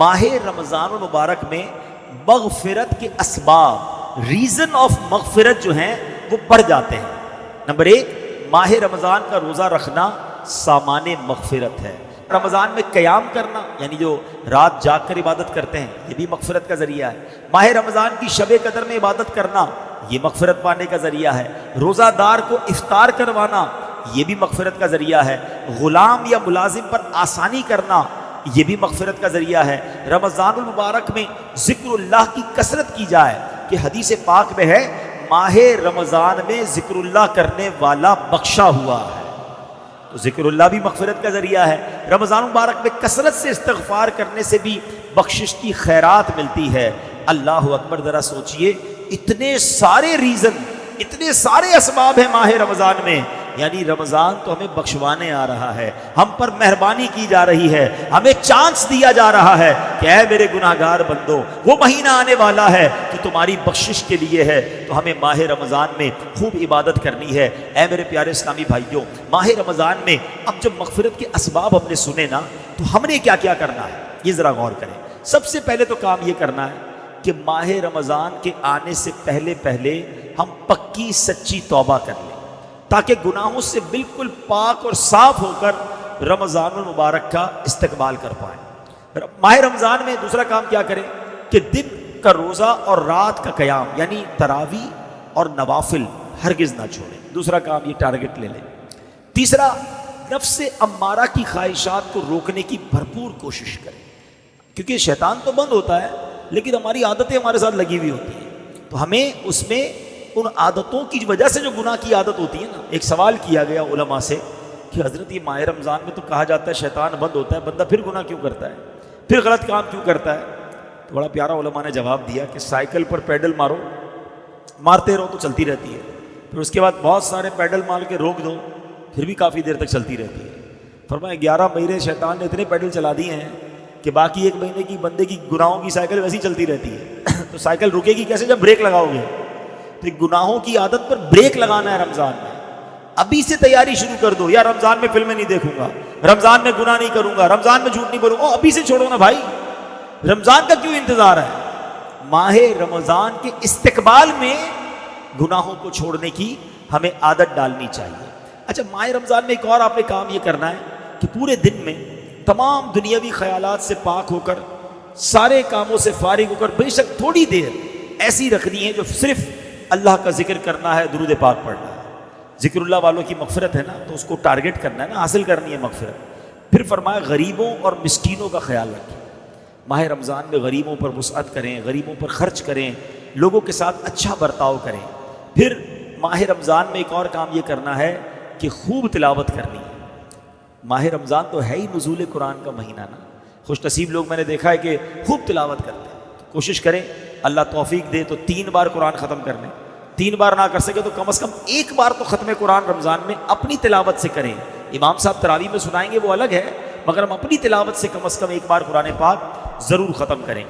ماہ رمضان المبارک میں مغفرت کے اسباب، ریزن آف مغفرت جو ہیں وہ بڑھ جاتے ہیں۔ نمبر 1، ماہ رمضان کا روزہ رکھنا سامان مغفرت ہے۔ رمضان میں قیام کرنا، یعنی جو رات جاگ کر عبادت کرتے ہیں، یہ بھی مغفرت کا ذریعہ ہے۔ ماہ رمضان کی شب قدر میں عبادت کرنا، یہ مغفرت پانے کا ذریعہ ہے۔ روزہ دار کو افطار کروانا، یہ بھی مغفرت کا ذریعہ ہے۔ غلام یا ملازم پر آسانی کرنا، یہ بھی مغفرت کا ذریعہ ہے۔ رمضان المبارک میں ذکر اللہ کی کثرت کی جائے کہ حدیث پاک میں ہے ماہ رمضان میں ذکر اللہ کرنے والا بخشا ہوا ہے، تو ذکر اللہ بھی مغفرت کا ذریعہ ہے۔ رمضان مبارک میں کثرت سے استغفار کرنے سے بھی بخشش کی خیرات ملتی ہے۔ اللہ اکبر، ذرا سوچئے، اتنے سارے ریزن، اتنے سارے اسباب ہیں ماہ رمضان میں، یعنی رمضان تو ہمیں بخشوانے آ رہا ہے، ہم پر مہربانی کی جا رہی ہے، ہمیں چانس دیا جا رہا ہے کہ اے میرے گناہگار بندو، وہ مہینہ آنے والا ہے کہ تمہاری بخشش کے لیے ہے، تو ہمیں ماہ رمضان میں خوب عبادت کرنی ہے۔ اے میرے پیارے اسلامی بھائیوں، ماہ رمضان میں اب جب مغفرت کے اسباب ہم نے سنے نا، تو ہم نے کیا کیا کرنا ہے یہ ذرا غور کریں۔ سب سے پہلے تو کام یہ کرنا ہے کہ ماہ رمضان کے آنے سے پہلے ہم پکی سچی توبہ کر لیں، تاکہ گناہوں سے بالکل پاک اور صاف ہو کر رمضان المبارک کا استقبال کر پائیں۔ ماہ رمضان میں دوسرا کام کیا کریں کہ دن کا روزہ اور رات کا قیام، یعنی تراویح اور نوافل ہرگز نہ چھوڑیں۔ دوسرا کام یہ ٹارگٹ لے لیں۔ تیسرا، نفس امارہ کی خواہشات کو روکنے کی بھرپور کوشش کریں، کیونکہ شیطان تو بند ہوتا ہے لیکن ہماری عادتیں ہمارے ساتھ لگی ہوئی ہوتی ہیں، تو ہمیں اس میں ان عادتوں کی وجہ سے جو گناہ کی عادت ہوتی ہے نا۔ ایک سوال کیا گیا علماء سے کہ حضرت یہ ماہ رمضان میں تو کہا جاتا ہے شیطان بند ہوتا ہے، بندہ پھر گناہ کیوں کرتا ہے، پھر غلط کام کیوں کرتا ہے؟ تو بڑا پیارا علماء نے جواب دیا کہ سائیکل پر پیڈل مارتے رہو تو چلتی رہتی ہے، پھر اس کے بعد بہت سارے پیڈل مار کے روک دو، پھر بھی کافی دیر تک چلتی رہتی ہے۔ فرمایا 11 مہینے شیطان نے اتنے پیڈل چلا دیے ہیں کہ باقی 1 مہینے کی بندے کی گناہوں کی سائیکل ویسی چلتی رہتی ہے۔ تو سائیکل رکے گی کیسے جب بریک لگاؤ گے؟ تو گناہوں کی عادت پر بریک لگانا ہے رمضان میں۔ ابھی سے تیاری شروع کر دو، یا رمضان میں فلمیں نہیں دیکھوں گا، رمضان میں گناہ نہیں کروں گا، رمضان میں جھوٹ نہیں بولوں گا۔ ابھی سے چھوڑو نا بھائی، رمضان کا کیوں انتظار ہے؟ ماہ رمضان کے استقبال میں گناہوں کو چھوڑنے کی ہمیں عادت ڈالنی چاہیے۔ اچھا، ماہ رمضان میں ایک اور آپ نے کام یہ کرنا ہے کہ پورے دن میں تمام دنیاوی خیالات سے پاک ہو کر، سارے کاموں سے فارغ ہو کر، بے شک تھوڑی دیر ایسی رکھنی ہے جو صرف اللہ کا ذکر کرنا ہے، درود پاک پڑھنا ہے۔ ذکر اللہ والوں کی مغفرت ہے نا، تو اس کو ٹارگٹ کرنا ہے نا، حاصل کرنی ہے مغفرت۔ پھر فرمایا غریبوں اور مسکینوں کا خیال رکھیں۔ ماہ رمضان میں غریبوں پر وسعت کریں، غریبوں پر خرچ کریں، لوگوں کے ساتھ اچھا برتاؤ کریں۔ پھر ماہ رمضان میں ایک اور کام یہ کرنا ہے کہ خوب تلاوت کرنی ہے۔ ماہ رمضان تو ہے ہی نزول قرآن کا مہینہ نا، خوش نصیب لوگ میں نے دیکھا ہے کہ خوب تلاوت کرتے ہیں۔ تو کوشش کریں، اللہ توفیق دے تو 3 بار قرآن ختم کر لیں، 3 بار نہ کر سکے تو کم از کم 1 بار تو ختم قرآن رمضان میں اپنی تلاوت سے کریں۔ امام صاحب تراویح میں سنائیں گے وہ الگ ہے، مگر ہم اپنی تلاوت سے کم از کم 1 بار قرآن پاک ضرور ختم کریں۔